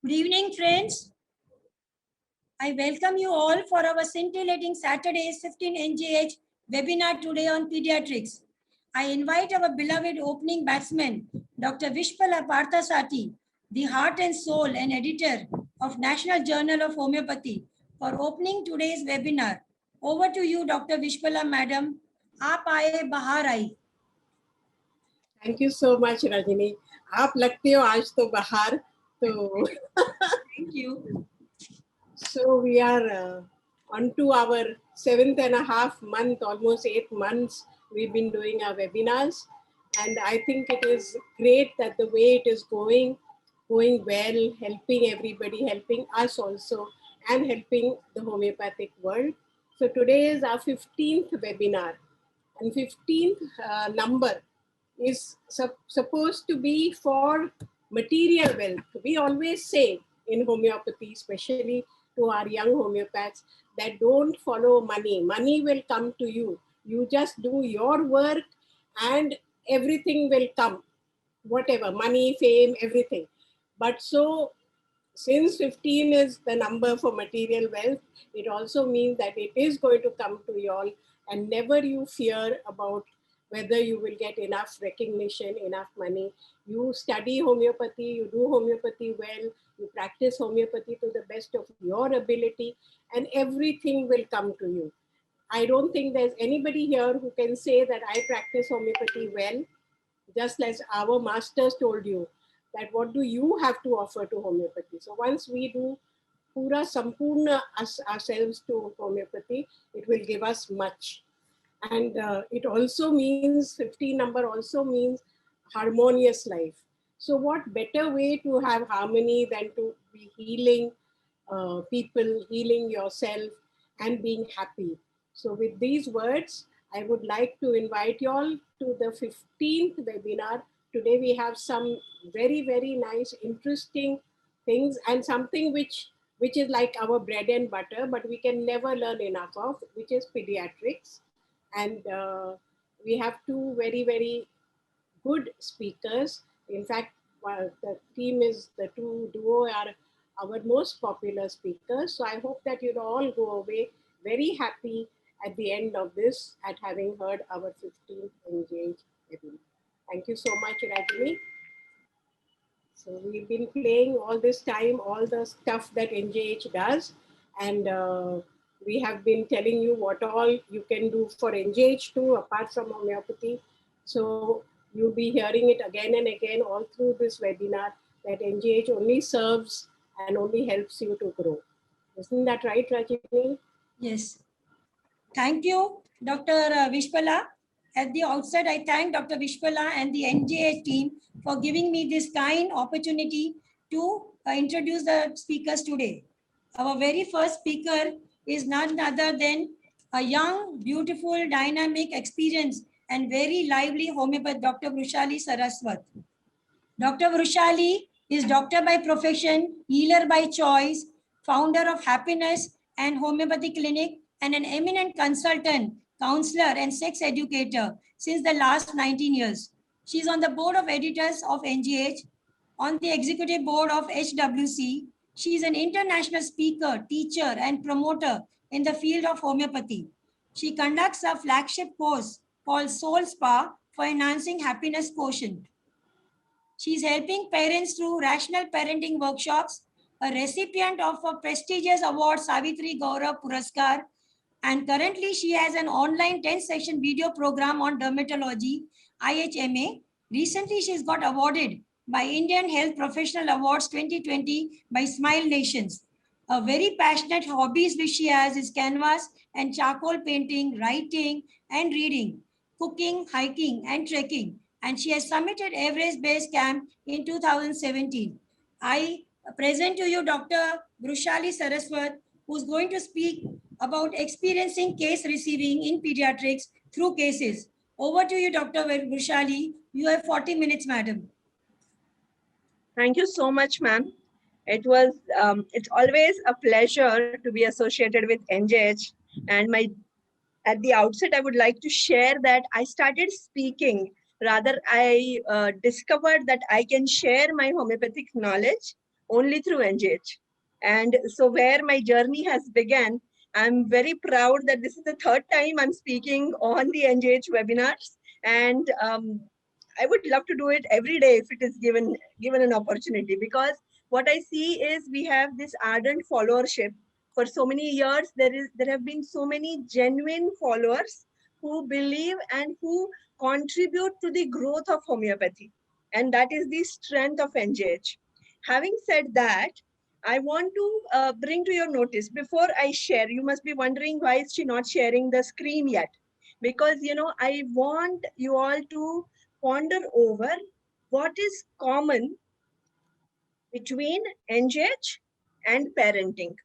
Good evening, friends. I welcome you all for our scintillating Saturday's 15 NJH webinar today on pediatrics. I invite our beloved opening batsman, Dr. Vrushali Saraswat, the heart and soul and editor of National Journal of Homeopathy, for opening today's webinar. Over to you, Dr. Vrushali, madam. Aap aaye, bahar aayi. Thank you so much, Rajini. आप लगते हो आज तो बाहर तो. Thank you. So we are on to our 7.5 month, almost 8 months. We've been doing our webinars, and I think it is great that the way it is going well, helping everybody, helping us also, and helping the homeopathic world. So today is our 15th webinar, and 15th number is supposed to be for material wealth. We always say in homeopathy, especially to our young homeopaths, that don't follow money. Money will come to you. You just do your work and everything will come. Whatever, money, fame, everything. But so, since 15 is the number for material wealth, it also means that it is going to come to you all, and never you fear about whether you will get enough recognition, enough money. You study homeopathy, you do homeopathy well, you practice homeopathy to the best of your ability, and everything will come to you. I don't think there's anybody here who can say that I practice homeopathy well, just as our masters told you that what do you have to offer to homeopathy. So once we do pura sampurna ourselves to homeopathy, it will give us much. And it also means, 15 number also means harmonious life. So what better way to have harmony than to be healing people, healing yourself, and being happy. So with these words, I would like to invite you all to the 15th webinar. Today we have some very, very nice, interesting things, and something which is like our bread and butter, but we can never learn enough of, which is pediatrics. And we have two very, very good speakers. In fact, the team is, the two duo are our most popular speakers. So I hope that you'll all go away very happy at the end of this, at having heard our 15th NJH webinar. Thank you so much, Rajini. So we've been playing all this time, all the stuff that NJH does, and we have been telling you what all you can do for NJH too, apart from homeopathy. So you'll be hearing it again and again all through this webinar, that NJH only serves and only helps you to grow. Isn't that right, Rajini? Yes. Thank you, Dr. Vrushali. At the outset, I thank Dr. Vrushali and the NJH team for giving me this kind opportunity to introduce the speakers today. Our very first speaker is none other than a young, beautiful, dynamic, experienced, and very lively homeopath, Dr. Vrushali Saraswat. Dr. Vrushali is doctor by profession, healer by choice, founder of Happiness and Homeopathy Clinic, and an eminent consultant, counselor, and sex educator since the last 19 years. She is on the board of editors of NJH, on the executive board of HWC. She is an international speaker, teacher, and promoter in the field of homeopathy. She conducts a flagship course called Soul Spa for enhancing happiness quotient. She is helping parents through rational parenting workshops, a recipient of a prestigious award, Savitri Gaurav Puraskar, and currently she has an online 10-session video program on dermatology, IHMA. Recently, she's got awarded by Indian Health Professional Awards 2020 by Smile Nations. A very passionate hobbies which she has is canvas and charcoal painting, writing and reading, cooking, hiking and trekking. And she has submitted Everest Base Camp in 2017. I present to you Dr. Vrushali Saraswat, who's going to speak about experiencing case receiving in pediatrics through cases. Over to you, Dr. Vrushali. You have 40 minutes, madam. Thank you so much, ma'am. It's always a pleasure to be associated with NJH. And at the outset, I would like to share that I started speaking. Rather, I discovered that I can share my homeopathic knowledge only through NJH. And so where my journey has begun, I'm very proud that this is the third time I'm speaking on the NJH webinars. And I would love to do it every day if it is given an opportunity, because what I see is we have this ardent followership. For so many years, there have been so many genuine followers who believe and who contribute to the growth of homeopathy. And that is the strength of NJH. Having said that, I want to bring to your notice, before I share, you must be wondering why is she not sharing the screen yet? Because, I want you all to ponder over what is common between NJH and parenting.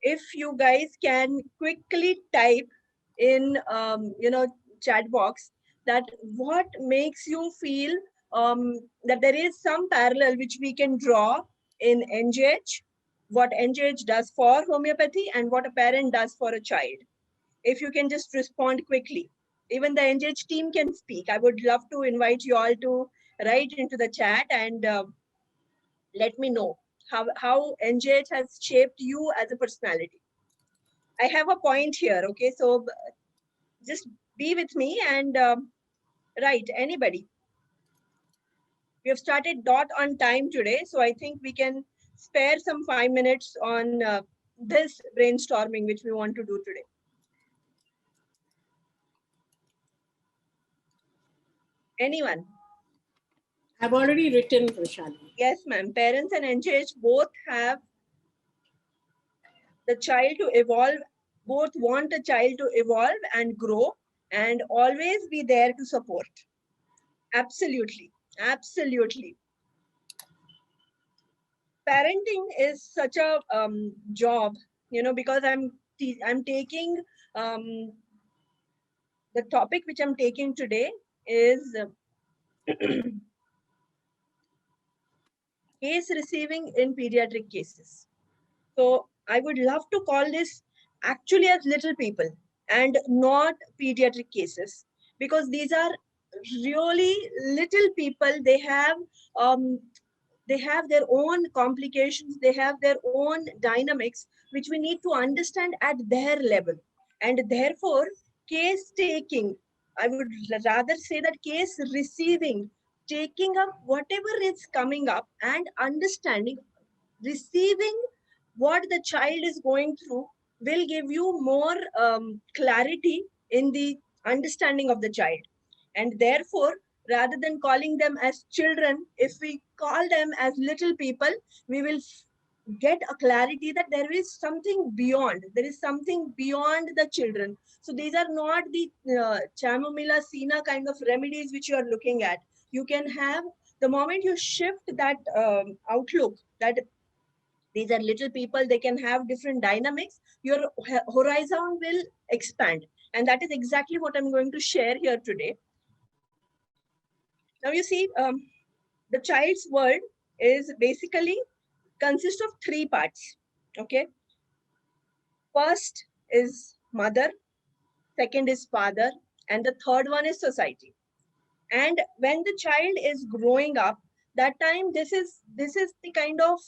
If you guys can quickly type in, chat box, that what makes you feel that there is some parallel which we can draw in NJH, what NJH does for homeopathy and what a parent does for a child. If you can just respond quickly. Even the NJH team can speak. I would love to invite you all to write into the chat and let me know how NJH has shaped you as a personality. I have a point here, okay? So just be with me and write, anybody. We have started dot on time today, so I think we can spare some 5 minutes on this brainstorming which we want to do today. Anyone? I've already written, Vrushali. Yes, ma'am. Parents and NJH both have the child to evolve, both want a child to evolve and grow and always be there to support. Absolutely. Absolutely. Parenting is such a job, because I'm taking the topic which I'm taking today is case receiving in pediatric cases. So I would love to call this actually as little people and not pediatric cases, because these are really little people. They have their own complications, they have their own dynamics, which we need to understand at their level. And therefore, case taking, I would rather say that case receiving, taking up whatever is coming up and understanding, receiving what the child is going through will give you more clarity in the understanding of the child. And therefore, rather than calling them as children, if we call them as little people, we will get a clarity that there is something beyond. There is something beyond the children. So these are not the chamomilla, sina kind of remedies which you are looking at. You can have, the moment you shift that outlook, that these are little people, they can have different dynamics, your horizon will expand. And that is exactly what I'm going to share here today. Now you see, the child's world is basically consists of three parts. Okay. First is mother, second is father, and the third one is society. And when the child is growing up, that time this is the kind of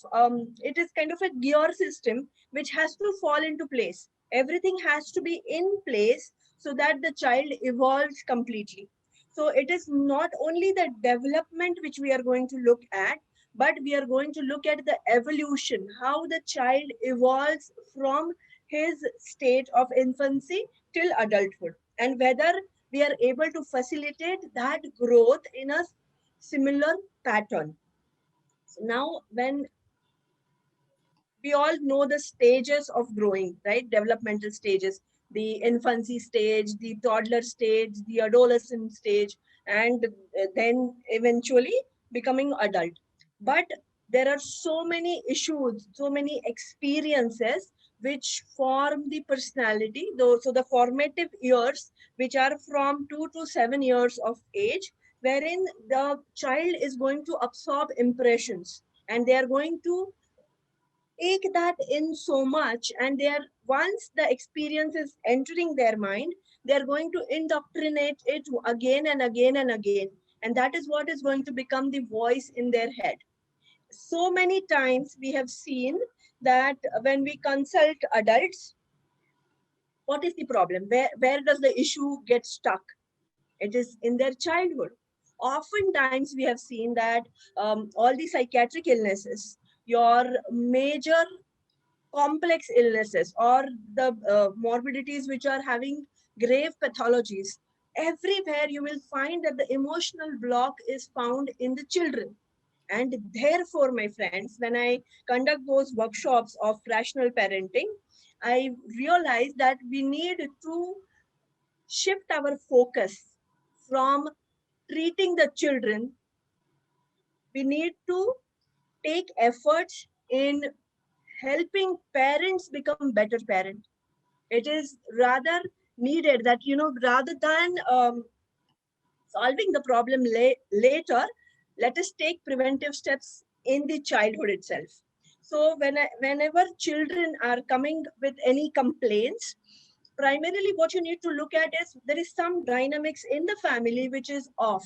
it is kind of a gear system which has to fall into place. Everything has to be in place so that the child evolves completely. So it is not only the development which we are going to look at, but we are going to look at the evolution, how the child evolves from his state of infancy till adulthood, and whether we are able to facilitate that growth in a similar pattern. So now, when we all know the stages of growing, right? Developmental stages, the infancy stage, the toddler stage, the adolescent stage, and then eventually becoming adult. But there are so many issues, so many experiences which form the personality. So the formative years, which are from 2 to 7 years of age, wherein the child is going to absorb impressions and they are going to take that in so much, and they are, once the experience is entering their mind, they are going to indoctrinate it again and again and again, and that is what is going to become the voice in their head. so many times we have seen that when we consult adults, what is the problem? Where does the issue get stuck? It is in their childhood. Oftentimes, we have seen that all the psychiatric illnesses, your major complex illnesses, or the morbidities which are having grave pathologies, everywhere you will find that the emotional block is found in the children. And therefore, my friends, when I conduct those workshops of rational parenting, I realize that we need to shift our focus from treating the children. We need to take efforts in helping parents become better parents. It is rather needed that, rather than solving the problem later, let us take preventive steps in the childhood itself. So whenever children are coming with any complaints, primarily what you need to look at is there is some dynamics in the family which is off.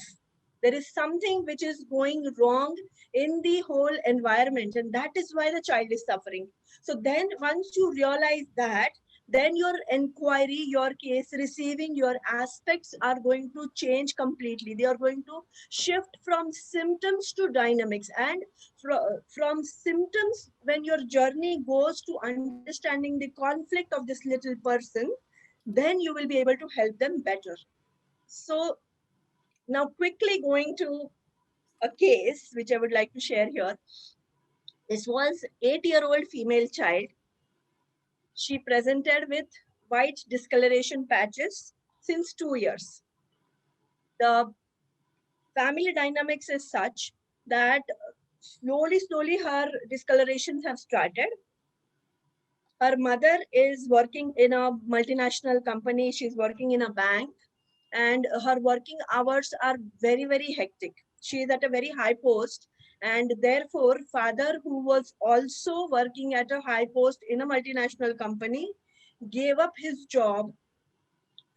There is something which is going wrong in the whole environment, and that is why the child is suffering. So then once you realize that, then your inquiry, your case receiving, your aspects are going to change completely. They are going to shift from symptoms to dynamics. And from symptoms, when your journey goes to understanding the conflict of this little person, then you will be able to help them better. So now quickly going to a case which I would like to share here. This was 8-year-old female child. She presented with white discoloration patches since 2 years. The family dynamics is such that slowly her discolorations have started. Her mother is working in a multinational company. She's working in a bank, and her working hours are very hectic. She is at a very high post, and therefore father, who was also working at a high post in a multinational company, gave up his job,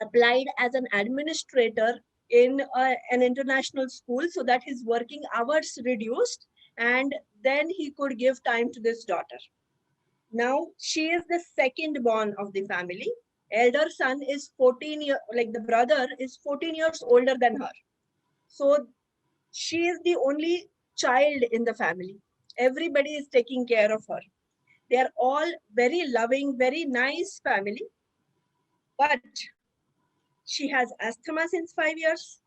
applied as an administrator in an international school so that his working hours reduced, and then he could give time to this daughter. Now she is the second born of the family. Elder son is 14 years, like the brother is 14 years older than her. So she is the only child in the family. Everybody is taking care of her. They are all very loving, very nice family. But she has asthma since 5 years.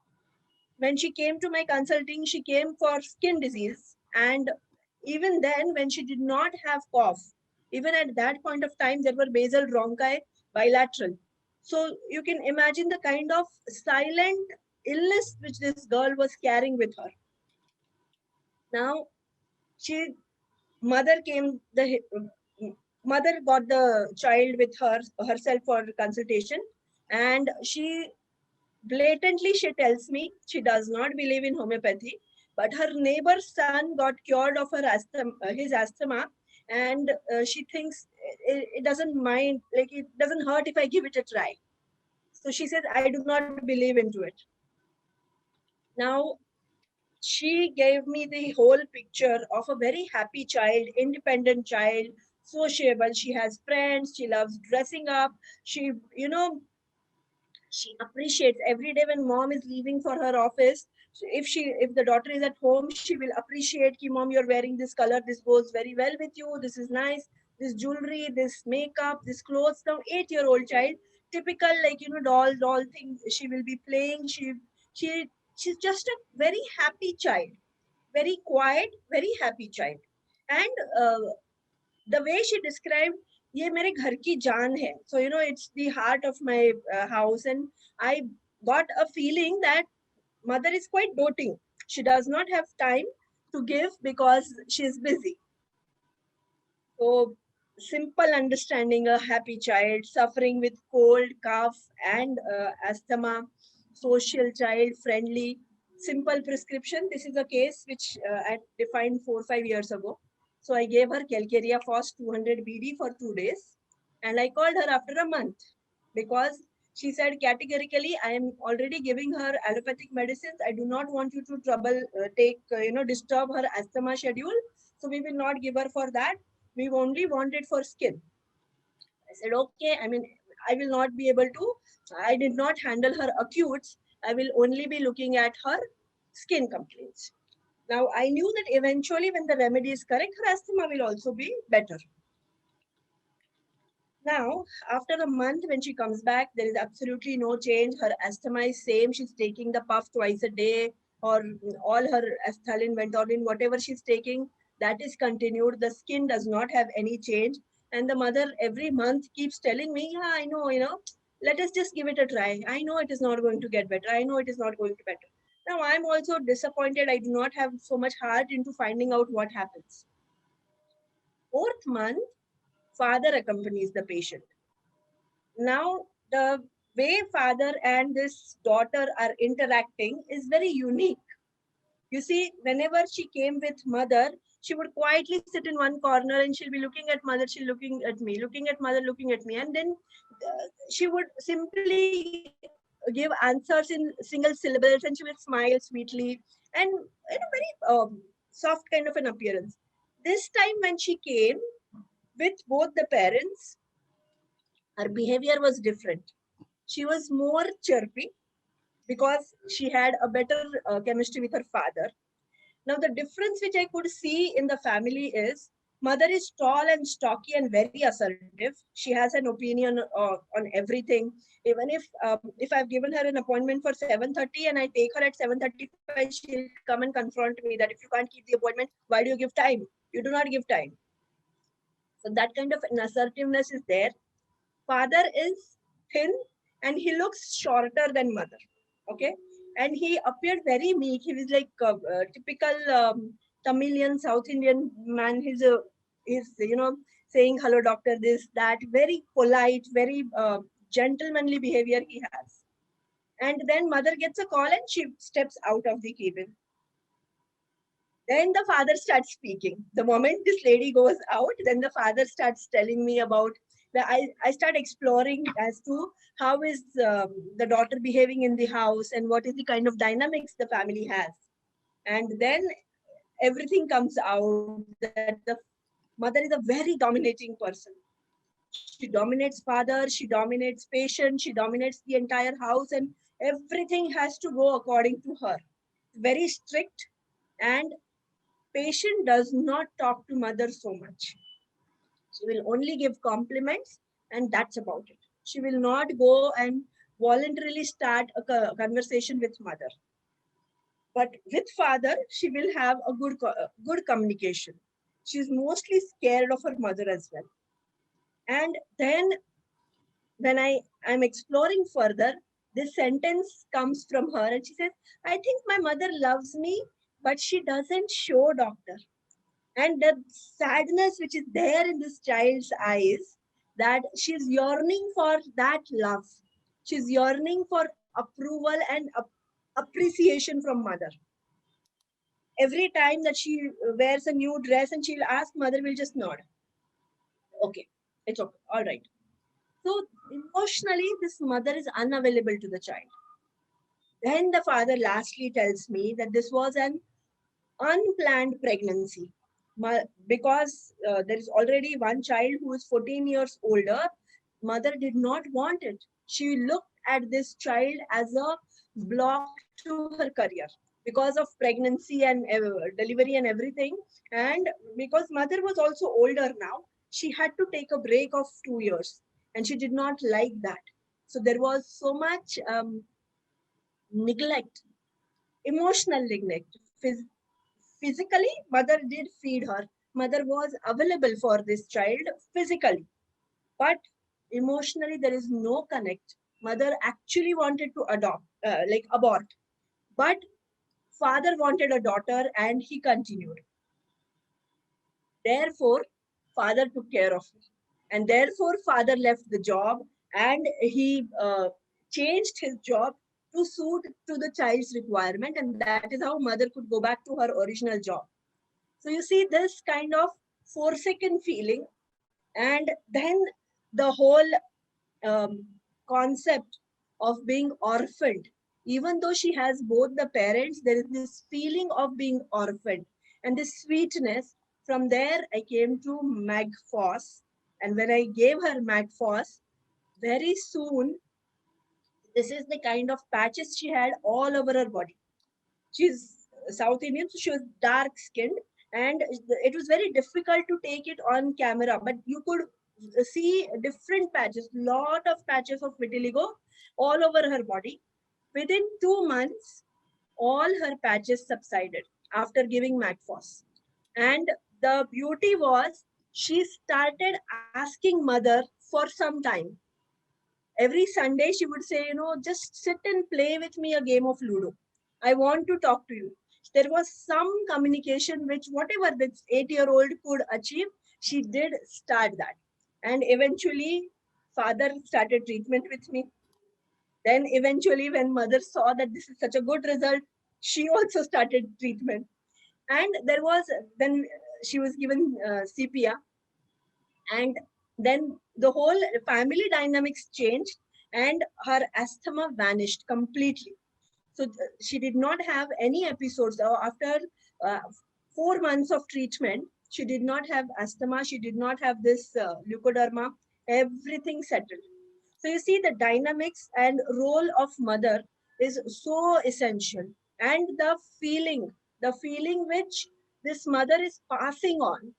When she came to my consulting, she came for skin disease. And even then, when she did not have cough, even at that point of time, there were basal bronchi bilateral. So you can imagine the kind of silent illness which this girl was carrying with her. Now, mother got the child with herself for consultation, and she tells me she does not believe in homeopathy, but her neighbor's son got cured of his asthma, and she thinks it doesn't mind, like it doesn't hurt if I give it a try. So she says, I do not believe into it. Now, she gave me the whole picture of a very happy child, independent child, sociable. She has friends. She loves dressing up. She appreciates every day when mom is leaving for her office. If the daughter is at home, she will appreciate ki, mom, you're wearing this color, this goes very well with you, this is nice, this jewelry, this makeup, this clothes. Now 8-year-old child, typical, like doll thing she will be playing. She's just a very happy child, very quiet, very happy child. And the way she described, ये मेरे घर की जान है. So it's the heart of my house, and I got a feeling that mother is quite doting. She does not have time to give because she is busy. So simple understanding, a happy child suffering with cold, cough, and asthma, social child, friendly, simple prescription. This is a case which I defined 4 or 5 years ago. So I gave her Calcarea Fos 200 BD for 2 days, and I called her after a month because she said categorically, I am already giving her allopathic medicines. I do not want you to disturb her asthma schedule. So we will not give her for that. We only want it for skin. I said, okay, I mean, I will not be able to, I did not handle her acutes. I will only be looking at her skin complaints. Now, I knew that eventually when the remedy is correct, her asthma will also be better. Now, after a month, when she comes back, there is absolutely no change. Her asthma is same. She's taking the puff twice a day, or all her asthalin, ventolin, whatever she's taking, that is continued. The skin does not have any change. And the mother every month keeps telling me, yeah, I know, let us just give it a try. I know it is not going to get better. I know it is not going to better. Now, I'm also disappointed. I do not have so much heart into finding out what happens. Fourth month, father accompanies the patient. Now, the way father and this daughter are interacting is very unique. You see, whenever she came with mother, she would quietly sit in one corner and she'll be looking at mother, she'll looking at me, looking at mother, looking at me. And then she would simply give answers in single syllables and she would smile sweetly and in a very soft kind of an appearance. This time when she came with both the parents, her behavior was different. She was more chirpy because she had a better chemistry with her father. Now, the difference which I could see in the family is mother is tall and stocky and very assertive. She has an opinion on everything. Even if I've given her an appointment for 7:30 and I take her at 7:35, she'll come and confront me that if you can't keep the appointment, why do you give time? You do not give time. So that kind of an assertiveness is there. Father is thin and he looks shorter than mother. Okay. And he appeared very meek. He was like a typical Tamilian, South Indian man. He's saying hello, doctor, this, that, very polite, very gentlemanly behavior he has. And then mother gets a call and she steps out of the cabin. Then the father starts speaking. The moment this lady goes out, then the father starts telling me about I start exploring as to how is the daughter behaving in the house and what is the kind of dynamics the family has. And then everything comes out that the mother is a very dominating person. She dominates father, she dominates patient, she dominates the entire house, and everything has to go according to her. Very strict, and patient does not talk to mother so much. She will only give compliments and that's about it. She will not go and voluntarily start a conversation with mother. But with father, she will have a good communication. She is mostly scared of her mother as well. And then when I'm exploring further, this sentence comes from her and she says, I think my mother loves me, but she doesn't show, doctor. And the sadness which is there in this child's eyes, that she's yearning for that love. She's yearning for approval and appreciation from mother. Every time that she wears a new dress and she'll ask, mother will just nod. Okay, it's okay, all right. So emotionally, this mother is unavailable to the child. Then the father lastly tells me that this was an unplanned pregnancy. Because there is already one child who is 14 years older, mother did not want it. She looked at this child as a block to her career because of pregnancy and delivery and everything. And because mother was also older now, she had to take a break of 2 years and she did not like that. So there was so much neglect, emotional neglect. Physically, mother did feed her. Mother was available for this child physically. But emotionally, there is no connect. Mother actually wanted to abort. But father wanted a daughter and he continued. Therefore, father took care of her. And therefore, father left the job and he changed his job to suit to the child's requirement. And that is how mother could go back to her original job. So you see this kind of forsaken feeling, and then the whole concept of being orphaned. Even though she has both the parents, there is this feeling of being orphaned and this sweetness From there, I came to Magfos. And when I gave her Magfos, very soon, this is the kind of patches she had all over her body. She's South Indian, so she was dark skinned, and it was very difficult to take it on camera. But you could see different patches, lot of patches of vitiligo all over her body. Within 2 months, all her patches subsided after giving Macfos. And the beauty was she started asking mother for some time. Every Sunday, she would say, just sit and play with me a game of Ludo. I want to talk to you. There was some communication which, whatever this 8-year-old could achieve, she did start that. And eventually, father started treatment with me. Then, eventually, when mother saw that this is such a good result, she also started treatment. And then she was given CPR, and then the whole family dynamics changed, and her asthma vanished completely. So she did not have any episodes. After uh, 4 months of treatment, she did not have asthma, she did not have this leukoderma. Everything settled. So you see, the dynamics and role of mother is so essential, and the feeling which this mother is passing on.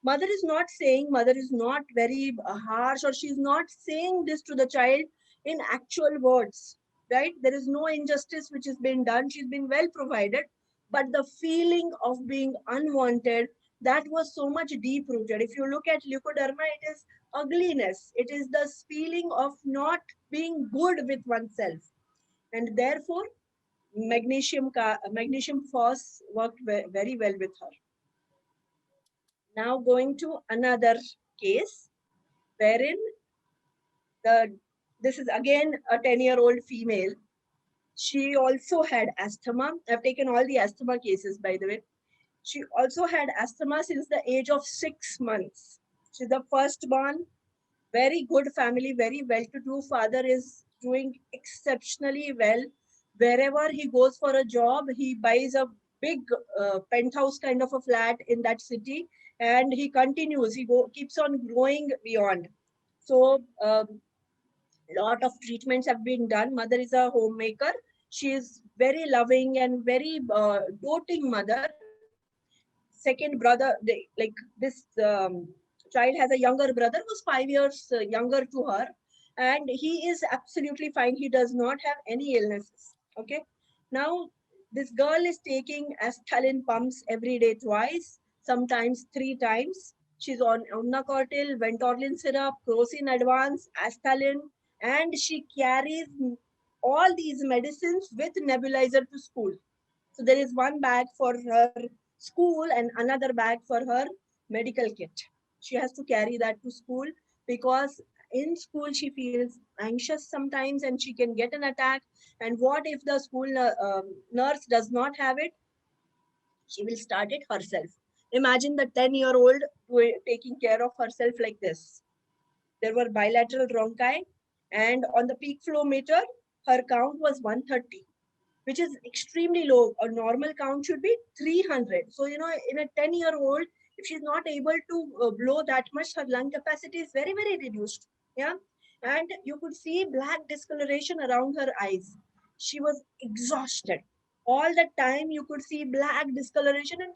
Mother is not saying, mother is not very harsh, or she's not saying this to the child in actual words, right? There is no injustice which has been done. She's been well provided, but the feeling of being unwanted, that was so much deep rooted. If you look at leukoderma, it is ugliness. It is this feeling of not being good with oneself, and therefore magnesium phos worked very well with her. Now going to another case wherein the this is again a 10-year-old female. She also had asthma. I've taken all the asthma cases, by the way. She also had asthma since the age of 6 months. She's the firstborn, very good family, very well-to-do. Father is doing exceptionally well. Wherever he goes for a job, he buys a big penthouse kind of a flat in that city, and he continues. Keeps on growing beyond. So lot of treatments have been done. Mother is a homemaker. She is very loving and very doting mother. Second brother, this child has a younger brother who's 5 years younger to her, and he is absolutely fine. He does not have any illnesses. Okay. Now, this girl is taking asthallin pumps every day, twice, sometimes 3 times. She's on Unacortil, Ventorlin syrup, Crocin Advance, asthallin, and she carries all these medicines with nebulizer to school. So there is one bag for her school and another bag for her medical kit. She has to carry that to school because in school she feels anxious sometimes and she can get an attack. And what if the school nurse does not have it? She will start it herself. Imagine the 10-year-old taking care of herself like this. There were bilateral bronchi, and on the peak flow meter, her count was 130, which is extremely low. A normal count should be 300. So, in a 10-year-old, if she's not able to blow that much, her lung capacity is very, very reduced. Yeah. And you could see black discoloration around her eyes. She was exhausted. All the time you could see black discoloration, and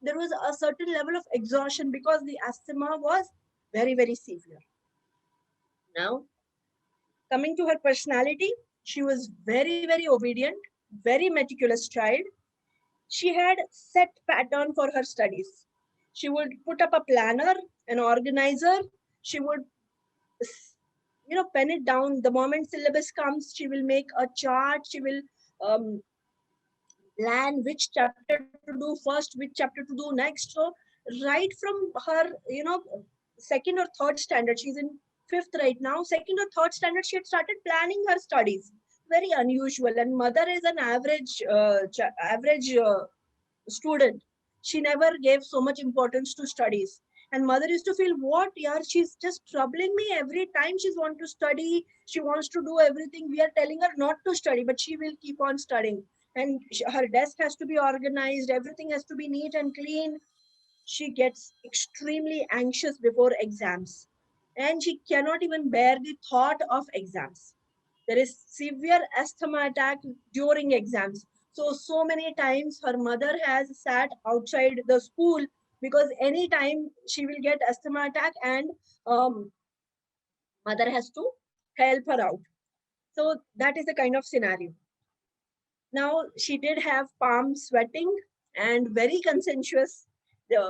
there was a certain level of exhaustion because the asthma was very, very severe. Now, coming to her personality, she was very, very obedient, very meticulous child. She had set pattern for her studies. She would put up a planner, an organizer. She would, pen it down. The moment syllabus comes, she will make a chart. She will um, plan which chapter to do first, which chapter to do next. So right from her, second or third standard, she's in fifth right now. Second or third standard, she had started planning her studies. Very unusual. And mother is an average student. She never gave so much importance to studies. And mother used to feel, what, yeah, she's just troubling me every time she wants to study. She wants to do everything. We are telling her not to study, but she will keep on studying. And her desk has to be organized. Everything has to be neat and clean. she gets extremely anxious before exams, and she cannot even bear the thought of exams. There is severe asthma attack during exams. So many times her mother has sat outside the school because anytime she will get asthma attack, and um, mother has to help her out. So that is the kind of scenario. Now she did have palm sweating and very conscientious.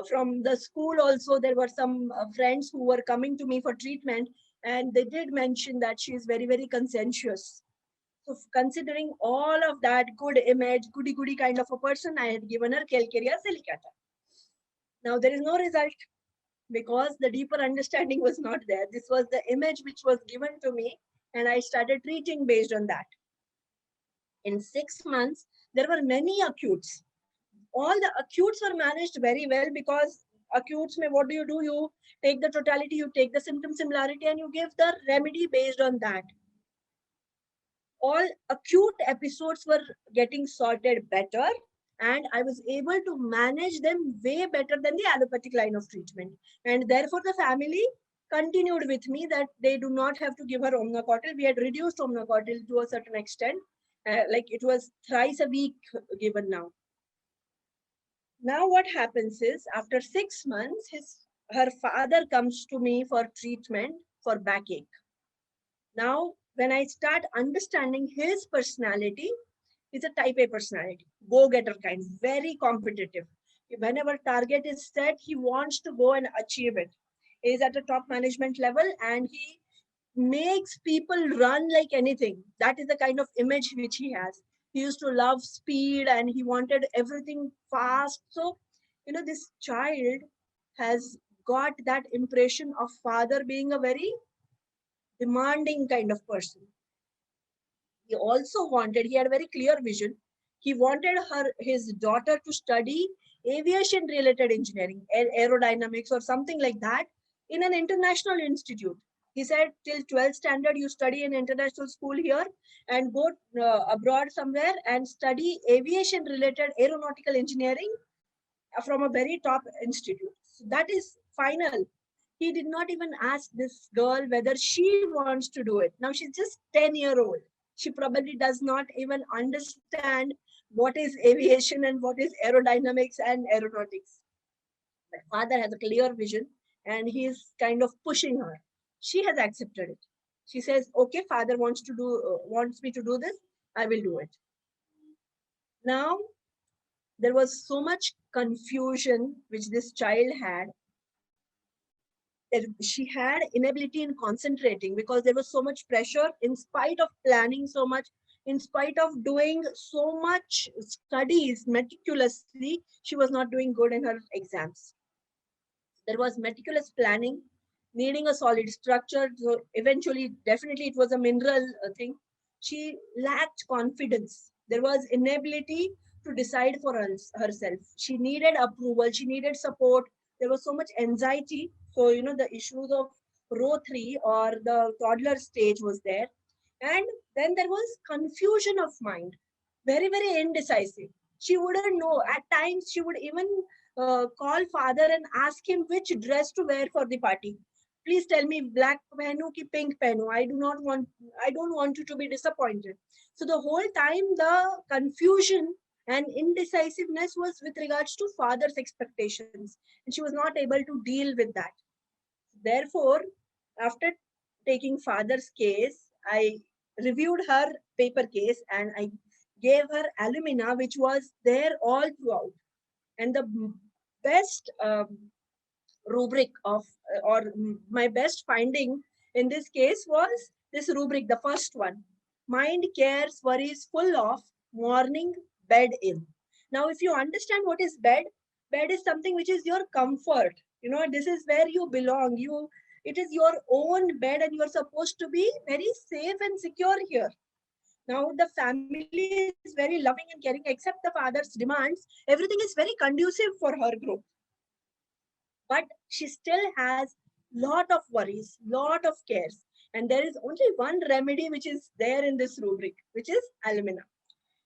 From the school also, there were some friends who were coming to me for treatment, and they did mention that she is very, very conscientious. So considering all of that good image, goody goody kind of a person, I had given her Calcarea silicata. Now there is no result because the deeper understanding was not there. This was the image which was given to me, and I started treating based on that. In 6 months, there were many acutes. All the acutes were managed very well because acutes, mein, what do? You take the totality, you take the symptom similarity, and you give the remedy based on that. All acute episodes were getting sorted better, and I was able to manage them way better than the allopathic line of treatment. And therefore, the family continued with me that they do not have to give her omnocotyl. We had reduced omnocotyl to a certain extent, like it was thrice a week given now. Now, what happens is after 6 months, her father comes to me for treatment for backache. Now, when I start understanding his personality, he's a type A personality, go-getter kind, very competitive. Whenever target is set, he wants to go and achieve it. He's at a top management level and he makes people run like anything. That is the kind of image which he has. He used to love speed and he wanted everything fast. So, this child has got that impression of father being a very demanding kind of person. He had a very clear vision. He wanted his daughter to study aviation related engineering, aerodynamics or something like that in an international institute. He said till 12th standard, you study in international school here and go abroad somewhere and study aviation related aeronautical engineering from a very top institute. So that is final. He did not even ask this girl whether she wants to do it. Now she's just 10-year-old. She probably does not even understand what is aviation and what is aerodynamics and aeronautics. But father has a clear vision and he is kind of pushing her. She has accepted it. She says, okay, father wants me to do this. I will do it. Now, there was so much confusion which this child had. She had inability in concentrating because there was so much pressure in spite of planning so much, in spite of doing so much studies meticulously, she was not doing good in her exams. There was meticulous planning, needing a solid structure. So eventually, definitely it was a mineral thing. She lacked confidence. There was inability to decide for herself. She needed approval. She needed support. There was so much anxiety. So, the issues of row 3 or the toddler stage was there. And then there was confusion of mind, very, very indecisive. She wouldn't know. At times, she would even call father and ask him which dress to wear for the party. Please tell me black pehnu ki pink pehnu. I don't want you to be disappointed. So the whole time the confusion and indecisiveness was with regards to father's expectations, and she was not able to deal with that. Therefore, after taking father's case, I reviewed her paper case and I gave her alumina, which was there all throughout. And the best rubric of, or my best finding in this case was this rubric, the first one: mind, cares, worries, full of, morning, bed in. Now, if you understand what is bed, bed is something which is your comfort. This is where you belong. It is your own bed and you're supposed to be very safe and secure here. Now, the family is very loving and caring, except the father's demands. Everything is very conducive for her growth. But she still has lot of worries, lot of cares. And there is only one remedy which is there in this rubric, which is alumina.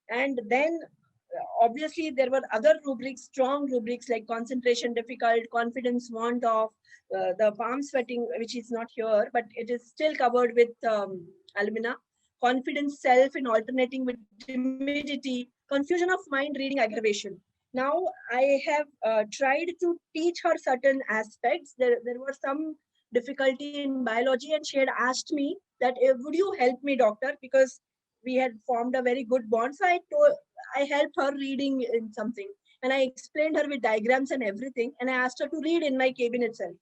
And then obviously there were other rubrics, strong rubrics like concentration difficult, confidence want of, the palm sweating, which is not here, but it is still covered with alumina. Confidence self in alternating with timidity, confusion of mind, reading aggravation. Now I have tried to teach her certain aspects. There were some difficulty in biology, and she had asked me that, would you help me, doctor? Because we had formed a very good bond. So I helped her reading in something, and I explained her with diagrams and everything, and I asked her to read in my cabin itself.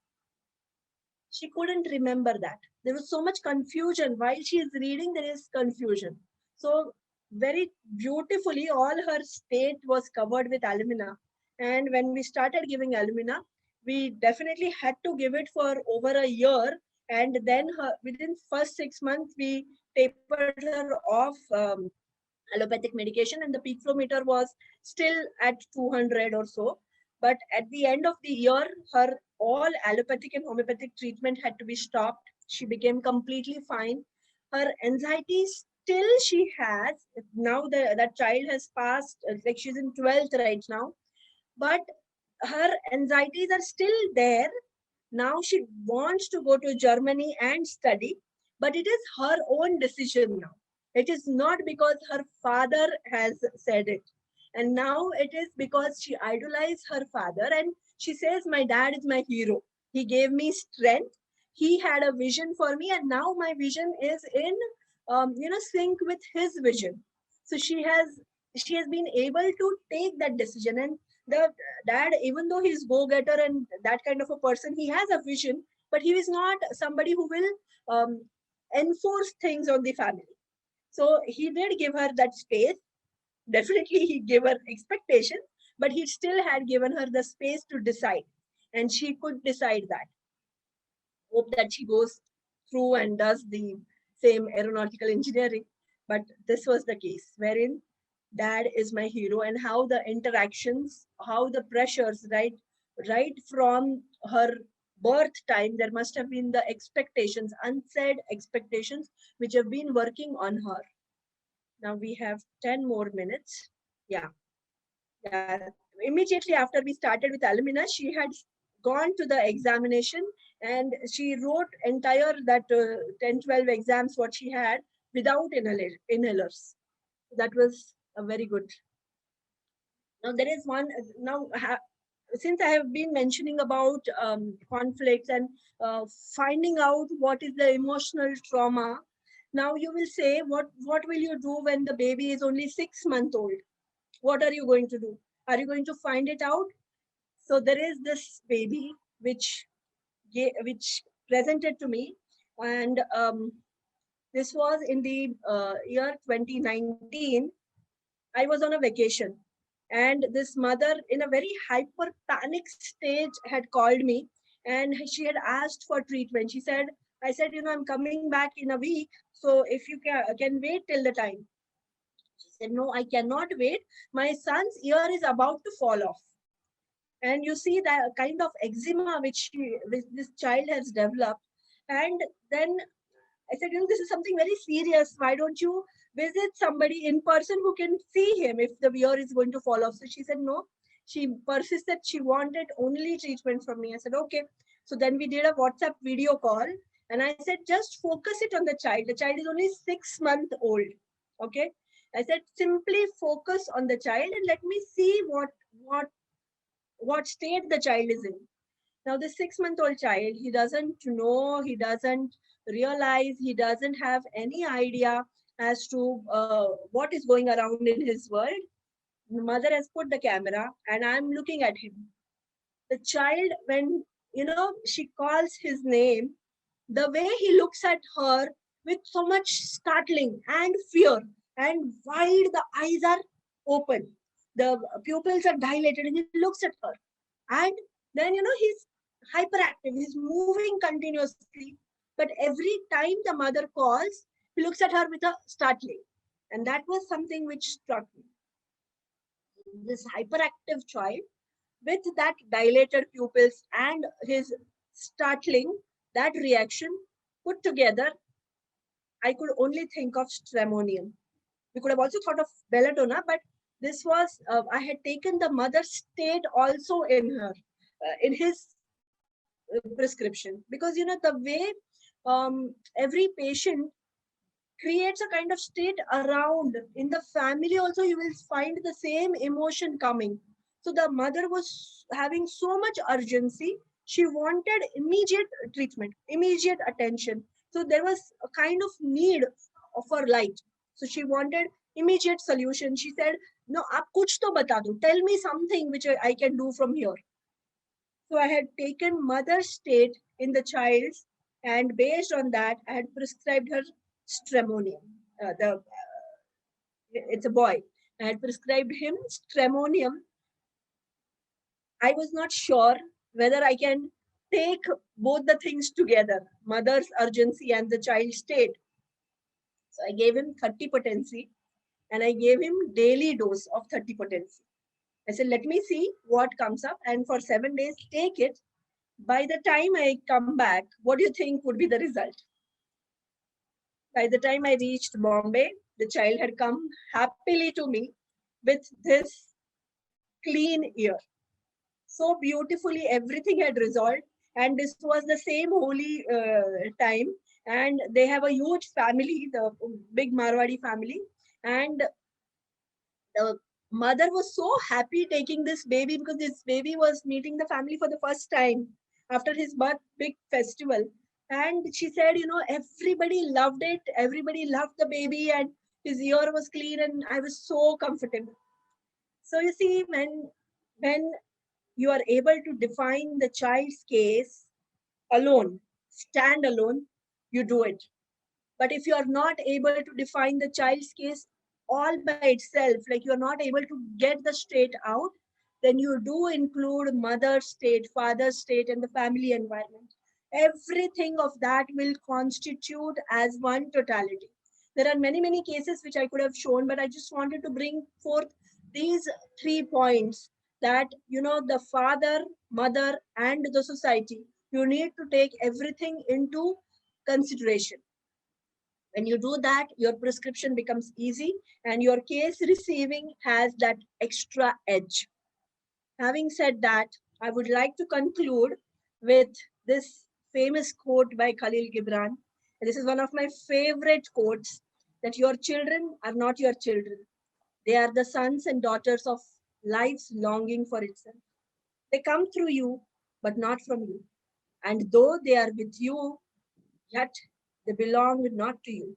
She couldn't remember that. There was so much confusion. While she is reading, there is confusion. So very beautifully, all her state was covered with alumina. And when we started giving alumina, we definitely had to give it for over a year. And then within first 6 months, we tapered her off allopathic medication, and the peak flow meter was still at 200 or so. But at the end of the year, her all allopathic and homeopathic treatment had to be stopped. She became completely fine. Her anxiety still she has. Now that child has passed, like she's in 12th right now, but her anxieties are still there. Now she wants to go to Germany and study, but it is her own decision now. It is not because her father has said it. And now it is because she idolized her father, and she says, my dad is my hero. He gave me strength. He had a vision for me, and now my vision is in sync with his vision. So she has been able to take that decision. And the dad, even though he's go-getter and that kind of a person, he has a vision, but he is not somebody who will enforce things on the family. So he did give her that space. Definitely he gave her expectations, but he still had given her the space to decide, and she could decide that. Hope that she goes through and does the same aeronautical engineering. But this was the case wherein dad is my hero, and how the interactions, how the pressures, right from her birth time, there must have been the expectations, unsaid expectations, which have been working on her. Now we have 10 more minutes. Yeah. Immediately after we started with alumina, she had gone to the examination, and she wrote entire that 10-12 exams what she had without inhalers. That was a very good. Now there is one, since I have been mentioning about conflicts and finding out what is the emotional trauma, now you will say, what will you do when the baby is only 6 months old? What are you going to do? Are you going to find it out? So there is this baby which presented to me, and this was in the year 2019. I was on a vacation, and this mother in a very hyper panic stage had called me, and she had asked for treatment. I said, I'm coming back in a week, so if you can wait till the time. She said, no, I cannot wait. My son's ear is about to fall off. And you see that kind of eczema which this child has developed. And then I said, this is something very serious. Why don't you visit somebody in person who can see him if the ear is going to fall off? So she said, no. She persisted. She wanted only treatment from me. I said, okay. So then we did a WhatsApp video call. And I said, just focus it on the child. The child is only 6 months old. Okay. I said, simply focus on the child and let me see what state the child is in. Now, the 6-month-old child, he doesn't know, he doesn't realize, he doesn't have any idea as to what is going around in his world. The mother has put the camera and I'm looking at him. The child, when, she calls his name, the way he looks at her with so much startling and fear, and wide the eyes are open, the pupils are dilated, and he looks at her. And then, he's hyperactive, he's moving continuously. But every time the mother calls, he looks at her with a startling. And that was something which struck me. This hyperactive child with that dilated pupils and his startling, that reaction put together, I could only think of stramonium. We could have also thought of belladonna, but this was, I had taken the mother's state also in her, in his prescription, because the way every patient creates a kind of state around in the family also, you will find the same emotion coming. So the mother was having so much urgency, she wanted immediate treatment, immediate attention. So there was a kind of need for light, so she wanted immediate solution. She said, no, aap kuch to bata do, tell me something which I can do from here. So I had taken mother's state in the child's, and based on that, I had prescribed her stramonium. It's a boy. I had prescribed him stramonium. I was not sure whether I can take both the things together, mother's urgency and the child's state. So I gave him 30 potency, and I gave him daily dose of 30 potency. I said, let me see what comes up, and for 7 days, take it. By the time I come back, what do you think would be the result? By the time I reached Bombay, the child had come happily to me with this clean ear. So beautifully, everything had resolved. And this was the same holy time. And they have a huge family, the big Marwadi family. And the mother was so happy taking this baby, because this baby was meeting the family for the first time after his birth, big festival. And she said, everybody loved it, everybody loved the baby, and his ear was clean, and I was so comfortable. So you see, when you are able to define the child's case alone, stand alone, you do it. But if you are not able to define the child's case all by itself, like you are not able to get the state out, then you do include mother's state, father's state, and the family environment. Everything of that will constitute as one totality. There are many, many cases which I could have shown, but I just wanted to bring forth these 3 points that, the father, mother, and the society, you need to take everything into consideration. When you do that, your prescription becomes easy and your case receiving has that extra edge. Having said that, I would like to conclude with this famous quote by Khalil Gibran. This is one of my favorite quotes, that your children are not your children. They are the sons and daughters of life's longing for itself. They come through you, but not from you. And though they are with you, yet they belong not to you.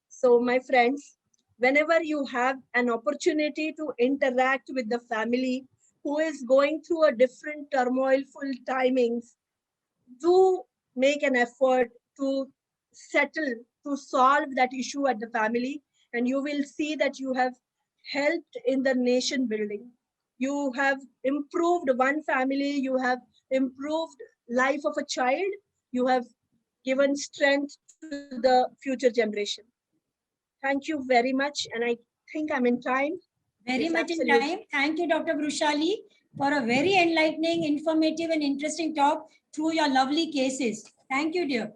So, my friends, whenever you have an opportunity to interact with the family who is going through a different turmoilful timings, do make an effort to settle, to solve that issue at the family, and you will see that you have helped in the nation building. You have improved one family, you have improved life of a child, you have given strength to the future generation. Thank you very much. And I think I'm in time. Very Yes, much absolutely. in time. Thank you, Dr. Vrushali, for a very enlightening, informative, and interesting talk through your lovely cases. Thank you, dear.